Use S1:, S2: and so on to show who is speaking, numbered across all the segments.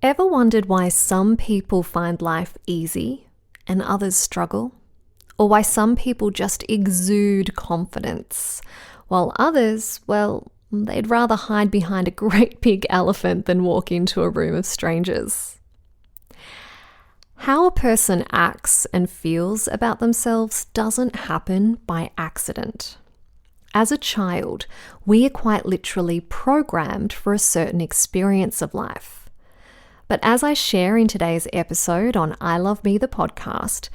S1: Ever wondered why some people find life easy and others struggle? Or why some people just exude confidence, while others, well, they'd rather hide behind a great big elephant than walk into a room of strangers? How a person acts and feels about themselves doesn't happen by accident. As a child, we are quite literally programmed for a certain experience of life. But as I share in today's episode on I Love Me, the podcast,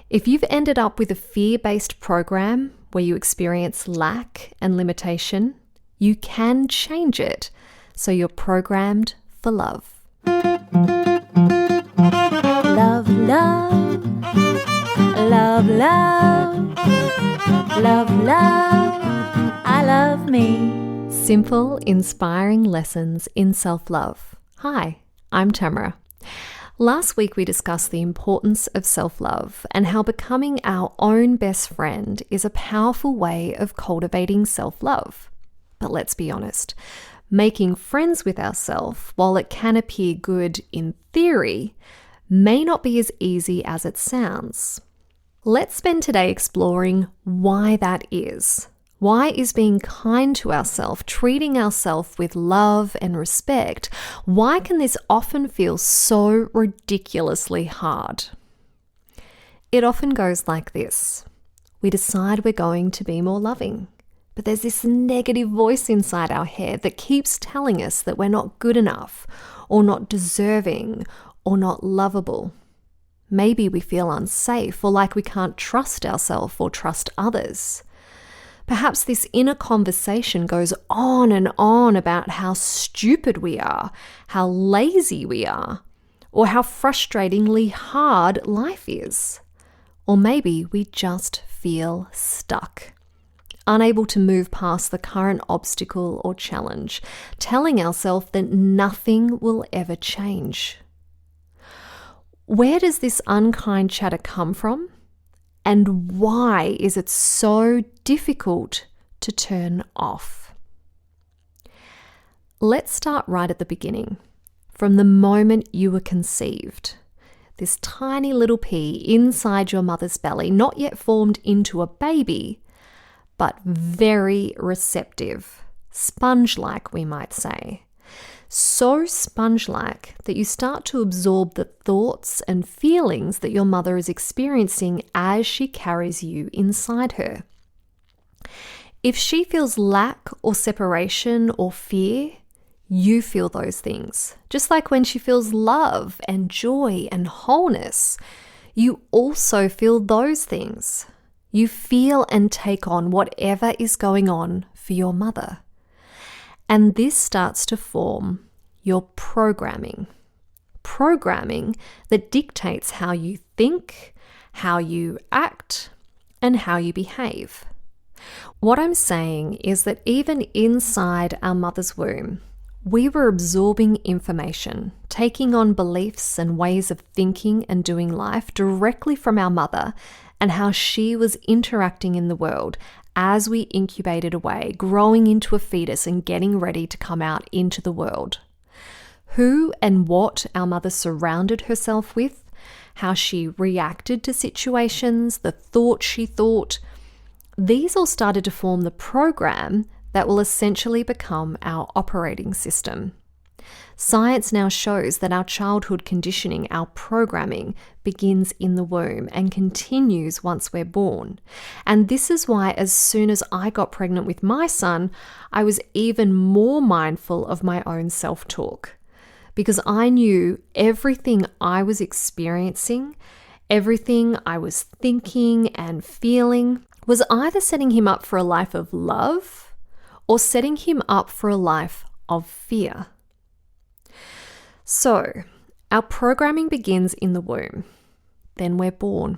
S1: if you've ended up with a fear-based program where you experience lack and limitation, you can change it so you're programmed for love.
S2: Love, love, love, love, love, love, I love me.
S1: Simple, inspiring lessons in self-love. Hi, I'm Tamra. Last week we discussed the importance of self-love and how becoming our own best friend is a powerful way of cultivating self-love. But let's be honest, making friends with ourselves, while it can appear good in theory, may not be as easy as it sounds. Let's spend today exploring why that is. Why is being kind to ourselves, treating ourselves with love and respect, why can this often feel so ridiculously hard? It often goes like this. We decide we're going to be more loving, but there's this negative voice inside our head that keeps telling us that we're not good enough, or not deserving, or not lovable. Maybe we feel unsafe, or like we can't trust ourselves or trust others. Perhaps this inner conversation goes on and on about how stupid we are, how lazy we are, or how frustratingly hard life is. Or maybe we just feel stuck, unable to move past the current obstacle or challenge, telling ourselves that nothing will ever change. Where does this unkind chatter come from? And why is it so difficult to turn off? Let's start right at the beginning, from the moment you were conceived. This tiny little pea inside your mother's belly, not yet formed into a baby, but very receptive, sponge-like we might say. So sponge-like that you start to absorb the thoughts and feelings that your mother is experiencing as she carries you inside her. If she feels lack or separation or fear, you feel those things. Just like when she feels love and joy and wholeness, you also feel those things. You feel and take on whatever is going on for your mother. And this starts to form your programming that dictates how you think, how you act, and how you behave. What I'm saying is that even inside our mother's womb, we were absorbing information, taking on beliefs and ways of thinking and doing life directly from our mother and how she was interacting in the world as we incubated away, growing into a fetus and getting ready to come out into the world. Who and what our mother surrounded herself with, how she reacted to situations, the thoughts she thought, these all started to form the program that will essentially become our operating system. Science now shows that our childhood conditioning, our programming, begins in the womb and continues once we're born. And this is why as soon as I got pregnant with my son, I was even more mindful of my own self-talk. Because I knew everything I was experiencing, everything I was thinking and feeling, was either setting him up for a life of love or setting him up for a life of fear. So, our programming begins in the womb. Then we're born.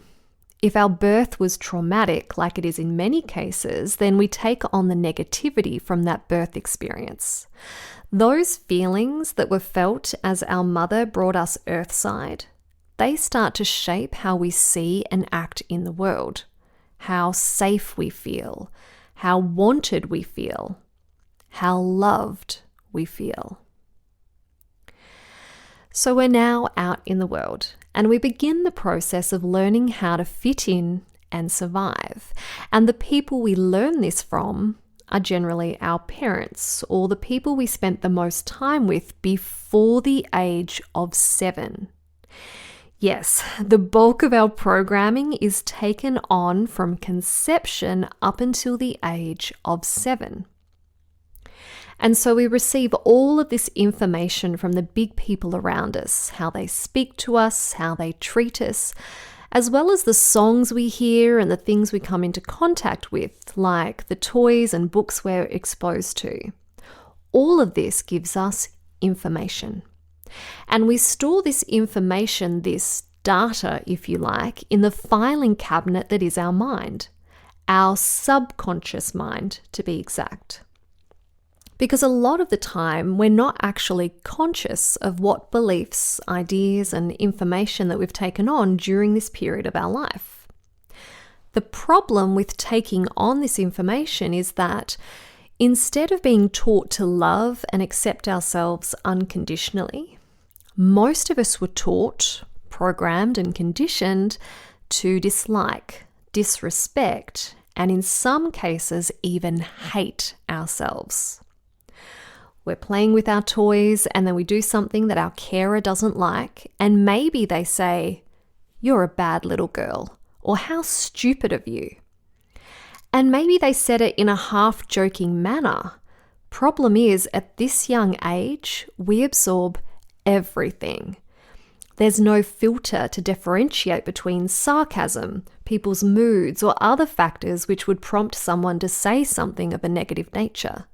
S1: If our birth was traumatic, like it is in many cases, then we take on the negativity from that birth experience. Those feelings that were felt as our mother brought us earthside, they start to shape how we see and act in the world, how safe we feel, how wanted we feel, how loved we feel. So we're now out in the world and we begin the process of learning how to fit in and survive. And the people we learn this from are generally our parents or the people we spent the most time with before the age of 7. Yes, the bulk of our programming is taken on from conception up until the age of 7. And so we receive all of this information from the big people around us, how they speak to us, how they treat us, as well as the songs we hear and the things we come into contact with, like the toys and books we're exposed to. All of this gives us information. And we store this information, this data, if you like, in the filing cabinet that is our mind, our subconscious mind, to be exact. Because a lot of the time, we're not actually conscious of what beliefs, ideas, and information that we've taken on during this period of our life. The problem with taking on this information is that instead of being taught to love and accept ourselves unconditionally, most of us were taught, programmed, and conditioned to dislike, disrespect, and in some cases, even hate ourselves. We're playing with our toys and then we do something that our carer doesn't like, and maybe they say, "You're a bad little girl," or "How stupid of you." And maybe they said it in a half-joking manner. Problem is, at this young age, we absorb everything. There's no filter to differentiate between sarcasm, people's moods, or other factors which would prompt someone to say something of a negative nature.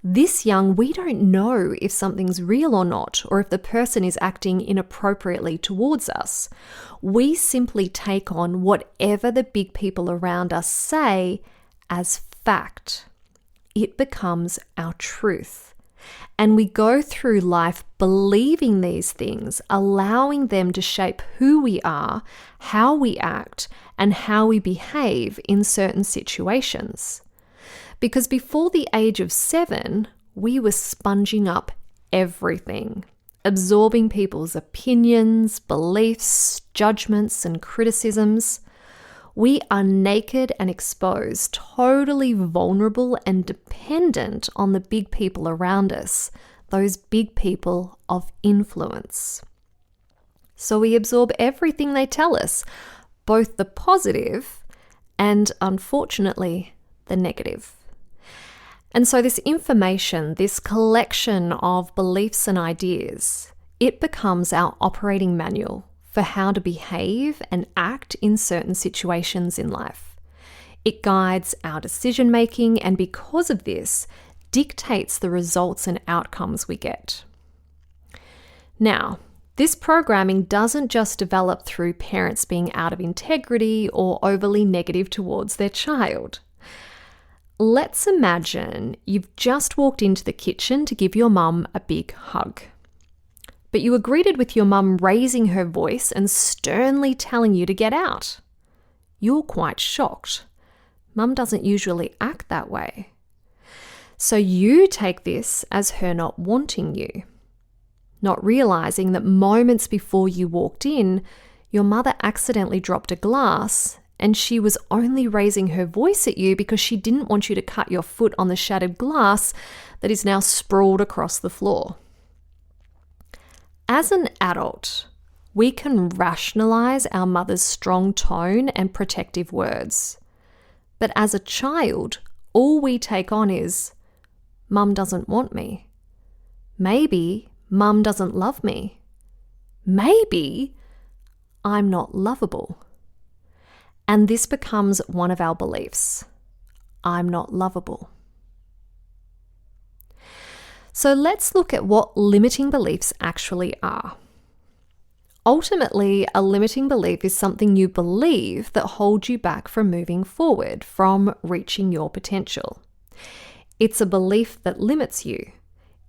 S1: This young, we don't know if something's real or not, or if the person is acting inappropriately towards us. We simply take on whatever the big people around us say as fact. It becomes our truth. And we go through life believing these things, allowing them to shape who we are, how we act, and how we behave in certain situations. Because before the age of 7, we were sponging up everything, absorbing people's opinions, beliefs, judgments, and criticisms. We are naked and exposed, totally vulnerable and dependent on the big people around us, those big people of influence. So we absorb everything they tell us, both the positive and, unfortunately, the negative. And so this information, this collection of beliefs and ideas, it becomes our operating manual for how to behave and act in certain situations in life. It guides our decision making and because of this, dictates the results and outcomes we get. Now, this programming doesn't just develop through parents being out of integrity or overly negative towards their child. Let's imagine you've just walked into the kitchen to give your mum a big hug. But you were greeted with your mum raising her voice and sternly telling you to get out. You're quite shocked. Mum doesn't usually act that way. So you take this as her not wanting you, not realizing that moments before you walked in, your mother accidentally dropped a glass and she was only raising her voice at you because she didn't want you to cut your foot on the shattered glass that is now sprawled across the floor. As an adult, we can rationalize our mother's strong tone and protective words. But as a child, all we take on is, "Mum doesn't want me." Maybe Mum doesn't love me. Maybe I'm not lovable. And this becomes one of our beliefs. I'm not lovable. So let's look at what limiting beliefs actually are. Ultimately, a limiting belief is something you believe that holds you back from moving forward, from reaching your potential. It's a belief that limits you.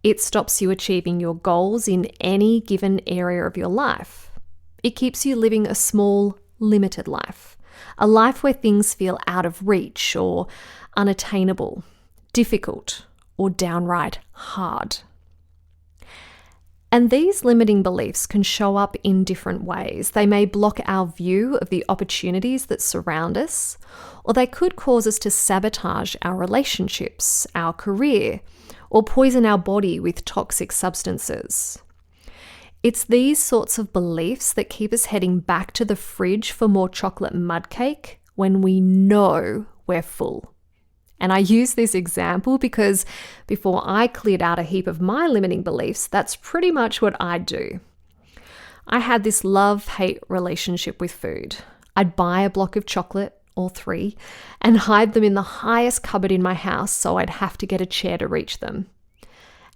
S1: It stops you achieving your goals in any given area of your life. It keeps you living a small, limited life. A life where things feel out of reach or unattainable, difficult, or downright hard. And these limiting beliefs can show up in different ways. They may block our view of the opportunities that surround us, or they could cause us to sabotage our relationships, our career, or poison our body with toxic substances. It's these sorts of beliefs that keep us heading back to the fridge for more chocolate mud cake when we know we're full. And I use this example because before I cleared out a heap of my limiting beliefs, that's pretty much what I'd do. I had this love-hate relationship with food. I'd buy a block of chocolate, or 3, and hide them in the highest cupboard in my house so I'd have to get a chair to reach them.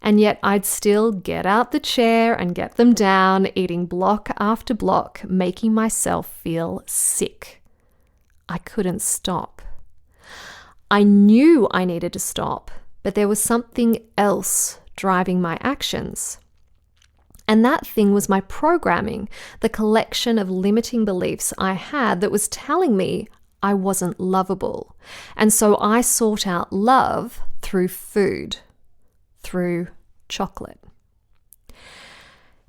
S1: And yet I'd still get out the chair and get them down, eating block after block, making myself feel sick. I couldn't stop. I knew I needed to stop, but there was something else driving my actions. And that thing was my programming, the collection of limiting beliefs I had that was telling me I wasn't lovable. And so I sought out love through food, through chocolate.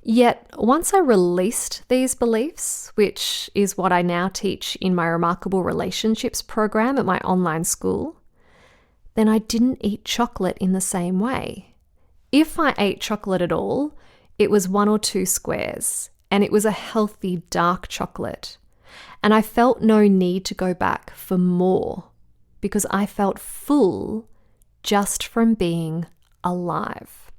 S1: Yet once I released these beliefs, which is what I now teach in my Remarkable Relationships program at my online school, then I didn't eat chocolate in the same way. If I ate chocolate at all, it was 1 or 2 squares, and it was a healthy dark chocolate. And I felt no need to go back for more because I felt full just from being alive.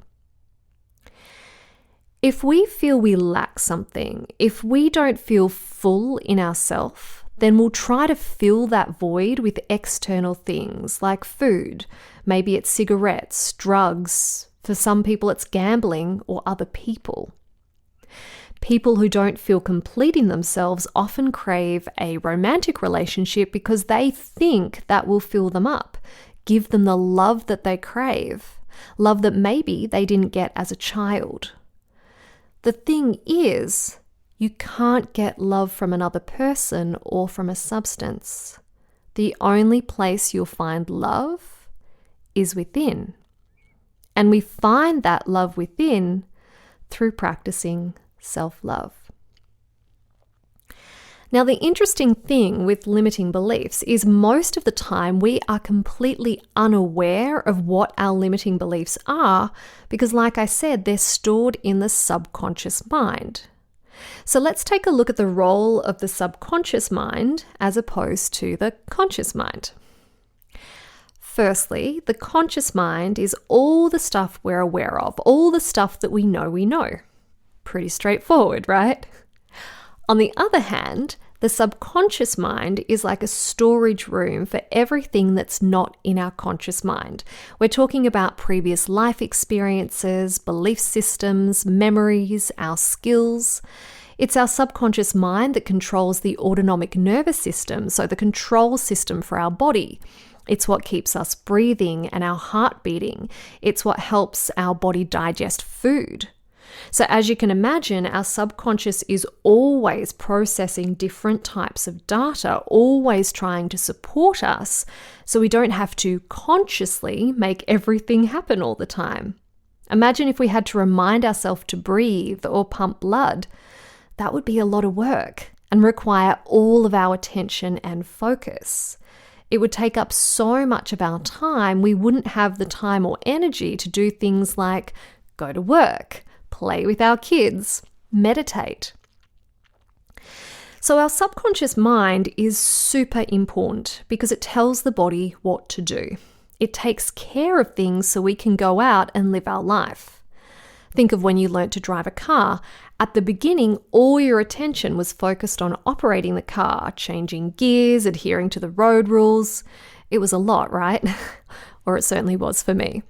S1: If we feel we lack something, if we don't feel full in ourselves, then we'll try to fill that void with external things like food. Maybe it's cigarettes, drugs. For some people, it's gambling or other people. People who don't feel complete in themselves often crave a romantic relationship because they think that will fill them up, give them the love that they crave, love that maybe they didn't get as a child. The thing is, you can't get love from another person or from a substance. The only place you'll find love is within. And we find that love within through practicing self-love. Now, the interesting thing with limiting beliefs is most of the time we are completely unaware of what our limiting beliefs are because, like I said, they're stored in the subconscious mind. So let's take a look at the role of the subconscious mind as opposed to the conscious mind. Firstly, the conscious mind is all the stuff we're aware of, all the stuff that we know we know. Pretty straightforward, right? On the other hand, the subconscious mind is like a storage room for everything that's not in our conscious mind. We're talking about previous life experiences, belief systems, memories, our skills. It's our subconscious mind that controls the autonomic nervous system, so the control system for our body. It's what keeps us breathing and our heart beating. It's what helps our body digest food. So as you can imagine, our subconscious is always processing different types of data, always trying to support us so we don't have to consciously make everything happen all the time. Imagine if we had to remind ourselves to breathe or pump blood. That would be a lot of work and require all of our attention and focus. It would take up so much of our time, we wouldn't have the time or energy to do things like go to work, play with our kids, meditate. So our subconscious mind is super important because it tells the body what to do. It takes care of things so we can go out and live our life. Think of when you learnt to drive a car. At the beginning, all your attention was focused on operating the car, changing gears, adhering to the road rules. It was a lot, right? Or it certainly was for me.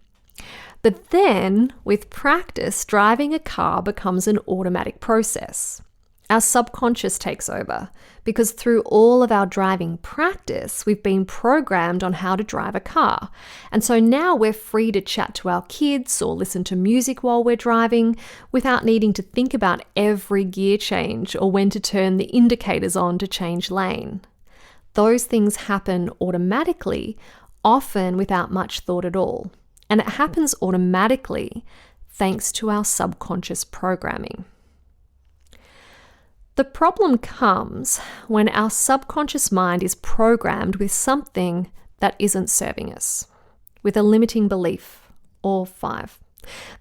S1: But then, with practice, driving a car becomes an automatic process. Our subconscious takes over because through all of our driving practice, we've been programmed on how to drive a car. And so now we're free to chat to our kids or listen to music while we're driving without needing to think about every gear change or when to turn the indicators on to change lane. Those things happen automatically, often without much thought at all. And it happens automatically thanks to our subconscious programming. The problem comes when our subconscious mind is programmed with something that isn't serving us, with a limiting belief or 5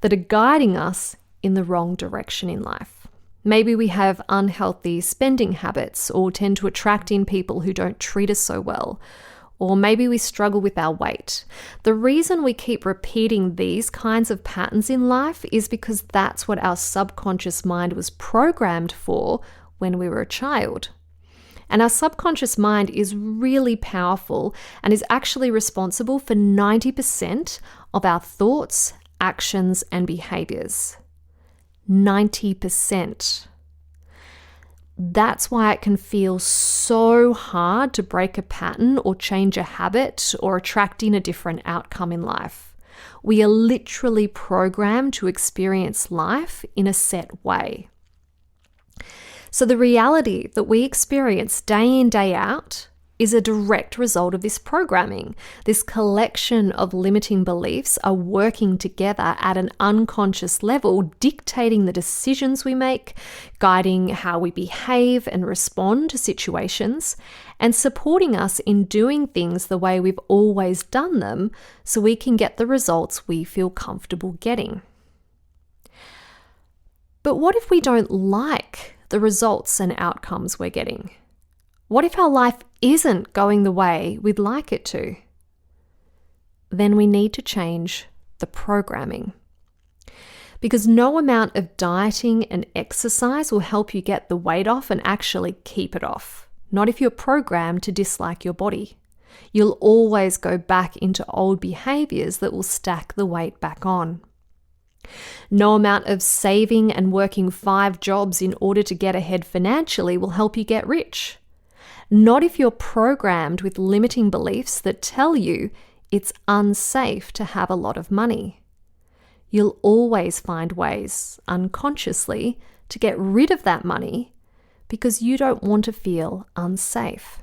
S1: that are guiding us in the wrong direction in life. Maybe we have unhealthy spending habits or tend to attract in people who don't treat us so well. Or maybe we struggle with our weight. The reason we keep repeating these kinds of patterns in life is because that's what our subconscious mind was programmed for when we were a child. And our subconscious mind is really powerful and is actually responsible for 90% of our thoughts, actions, and behaviors. 90%. That's why it can feel so hard to break a pattern or change a habit or attract in a different outcome in life. We are literally programmed to experience life in a set way. So the reality that we experience day in, day out is a direct result of this programming. This collection of limiting beliefs are working together at an unconscious level, dictating the decisions we make, guiding how we behave and respond to situations, and supporting us in doing things the way we've always done them so we can get the results we feel comfortable getting. But what if we don't like the results and outcomes we're getting? What if our life isn't going the way we'd like it to? Then we need to change the programming. Because no amount of dieting and exercise will help you get the weight off and actually keep it off. Not if you're programmed to dislike your body. You'll always go back into old behaviors that will stack the weight back on. No amount of saving and working 5 jobs in order to get ahead financially will help you get rich. Not if you're programmed with limiting beliefs that tell you it's unsafe to have a lot of money. You'll always find ways, unconsciously, to get rid of that money because you don't want to feel unsafe.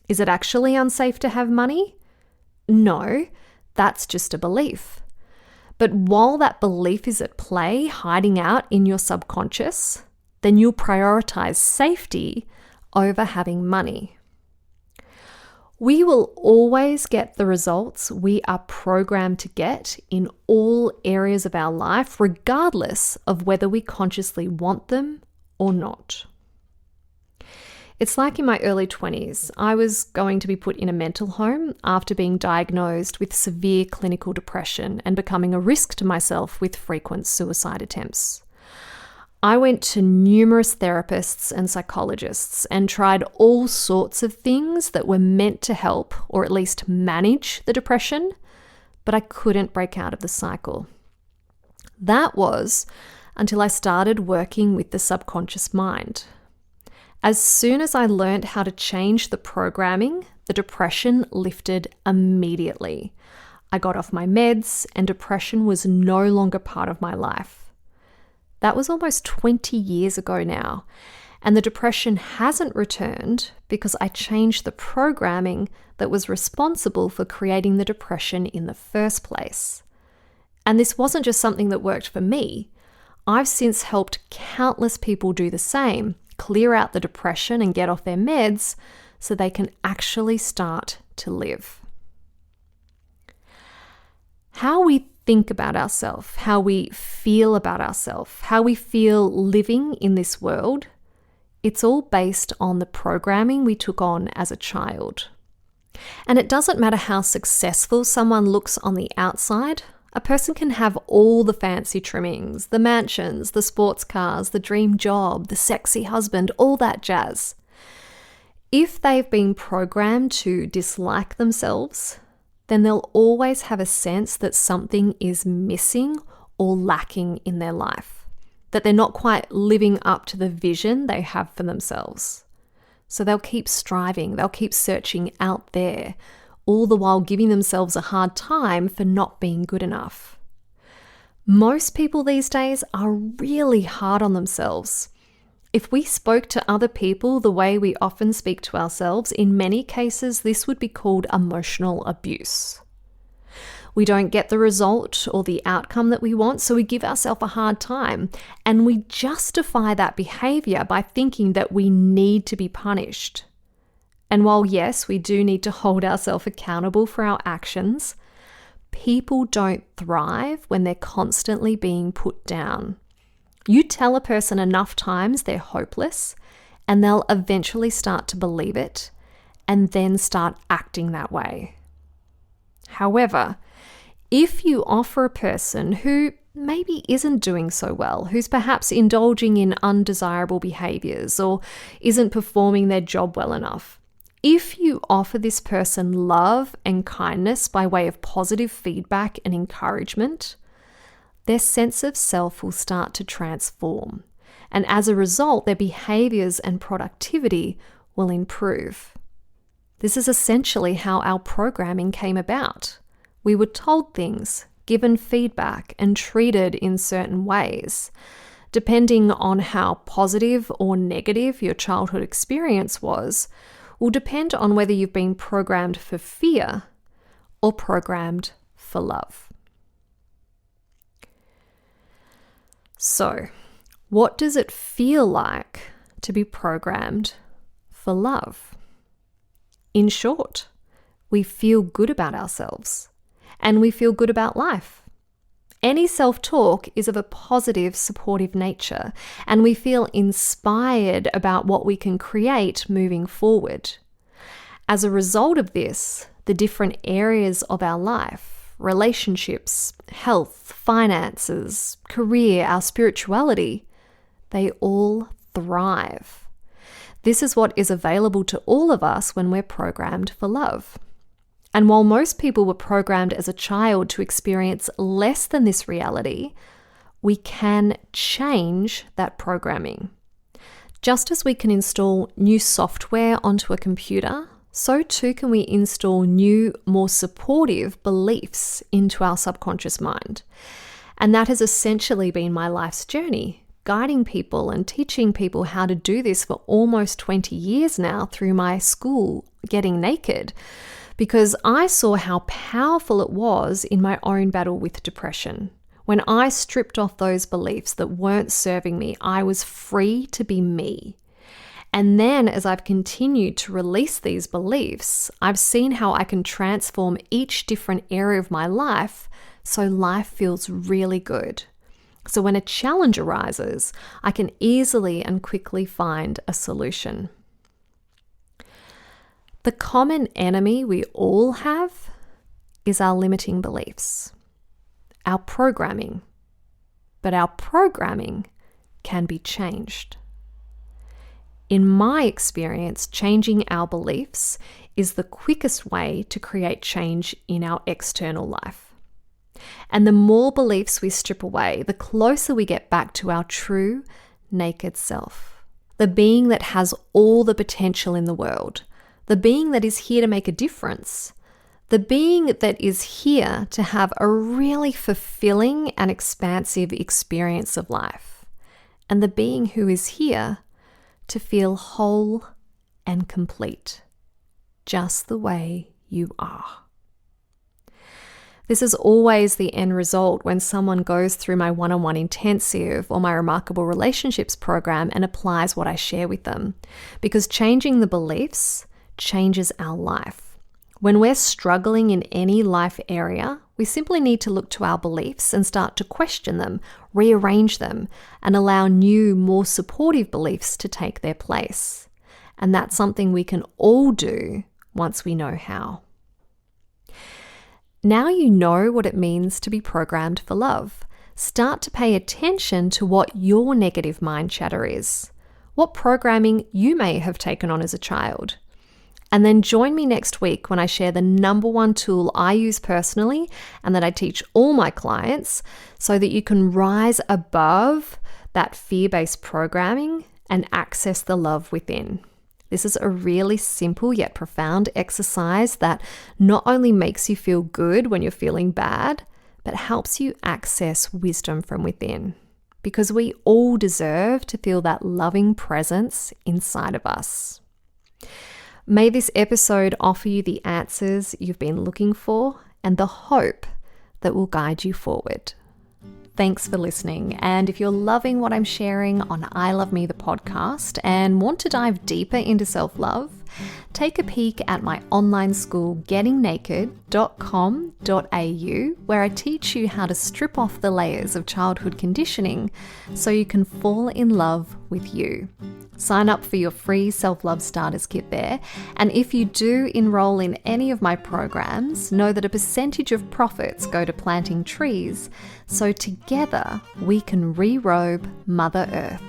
S1: Is it actually unsafe to have money? No, that's just a belief. But while that belief is at play, hiding out in your subconscious, then you'll prioritize safety over having money. We will always get the results we are programmed to get in all areas of our life, regardless of whether we consciously want them or not. It's like in my early 20s, I was going to be put in a mental home after being diagnosed with severe clinical depression and becoming a risk to myself with frequent suicide attempts. I went to numerous therapists and psychologists and tried all sorts of things that were meant to help or at least manage the depression, but I couldn't break out of the cycle. That was until I started working with the subconscious mind. As soon as I learned how to change the programming, the depression lifted immediately. I got off my meds and depression was no longer part of my life. That was almost 20 years ago now, and the depression hasn't returned because I changed the programming that was responsible for creating the depression in the first place. And this wasn't just something that worked for me. I've since helped countless people do the same, clear out the depression and get off their meds so they can actually start to live. How we think about ourselves, how we feel about ourselves, how we feel living in this world, it's all based on the programming we took on as a child. And it doesn't matter how successful someone looks on the outside. A person can have all the fancy trimmings, the mansions, the sports cars, the dream job, the sexy husband, all that jazz. If they've been programmed to dislike themselves, then they'll always have a sense that something is missing or lacking in their life, that they're not quite living up to the vision they have for themselves. So they'll keep striving, they'll keep searching out there, all the while giving themselves a hard time for not being good enough. Most people these days are really hard on themselves. If we spoke to other people the way we often speak to ourselves, in many cases, this would be called emotional abuse. We don't get the result or the outcome that we want, so we give ourselves a hard time. And we justify that behavior by thinking that we need to be punished. And while yes, we do need to hold ourselves accountable for our actions, people don't thrive when they're constantly being put down. You tell a person enough times they're hopeless, and they'll eventually start to believe it and then start acting that way. However, if you offer a person who maybe isn't doing so well, who's perhaps indulging in undesirable behaviors or isn't performing their job well enough, if you offer this person love and kindness by way of positive feedback and encouragement, their sense of self will start to transform. And as a result, their behaviors and productivity will improve. This is essentially how our programming came about. We were told things, given feedback, and treated in certain ways. Depending on how positive or negative your childhood experience was, will depend on whether you've been programmed for fear or programmed for love. So, what does it feel like to be programmed for love? In short, we feel good about ourselves and we feel good about life. Any self-talk is of a positive, supportive nature, and we feel inspired about what we can create moving forward. As a result of this, the different areas of our life, relationships, health, finances, career, our spirituality, they all thrive. This is what is available to all of us when we're programmed for love. And while most people were programmed as a child to experience less than this reality, we can change that programming. Just as we can install new software onto a computer, so too can we install new, more supportive beliefs into our subconscious mind. And that has essentially been my life's journey, guiding people and teaching people how to do this for almost 20 years now through my school, Getting Naked, because I saw how powerful it was in my own battle with depression. When I stripped off those beliefs that weren't serving me, I was free to be me. And then as I've continued to release these beliefs, I've seen how I can transform each different area of my life so life feels really good. So when a challenge arises, I can easily and quickly find a solution. The common enemy we all have is our limiting beliefs, our programming. But our programming can be changed. In my experience, changing our beliefs is the quickest way to create change in our external life. And the more beliefs we strip away, the closer we get back to our true, naked self. The being that has all the potential in the world. The being that is here to make a difference. The being that is here to have a really fulfilling and expansive experience of life. And the being who is here to feel whole and complete, just the way you are. This is always the end result when someone goes through my one-on-one intensive or my Remarkable Relationships program and applies what I share with them. Because changing the beliefs changes our life. When we're struggling in any life area, we simply need to look to our beliefs and start to question them, rearrange them, and allow new, more supportive beliefs to take their place. And that's something we can all do once we know how. Now you know what it means to be programmed for love. Start to pay attention to what your negative mind chatter is, what programming you may have taken on as a child. And then join me next week when I share the number one tool I use personally and that I teach all my clients so that you can rise above that fear-based programming and access the love within. This is a really simple yet profound exercise that not only makes you feel good when you're feeling bad, but helps you access wisdom from within. Because we all deserve to feel that loving presence inside of us. May this episode offer you the answers you've been looking for and the hope that will guide you forward. Thanks for listening. And if you're loving what I'm sharing on I Love Me, the podcast, and want to dive deeper into self-love, take a peek at my online school, gettingnaked.com.au, where I teach you how to strip off the layers of childhood conditioning so you can fall in love with you. Sign up for your free self-love starters kit there. And if you do enroll in any of my programs, know that a percentage of profits go to planting trees, so together we can re-robe Mother Earth.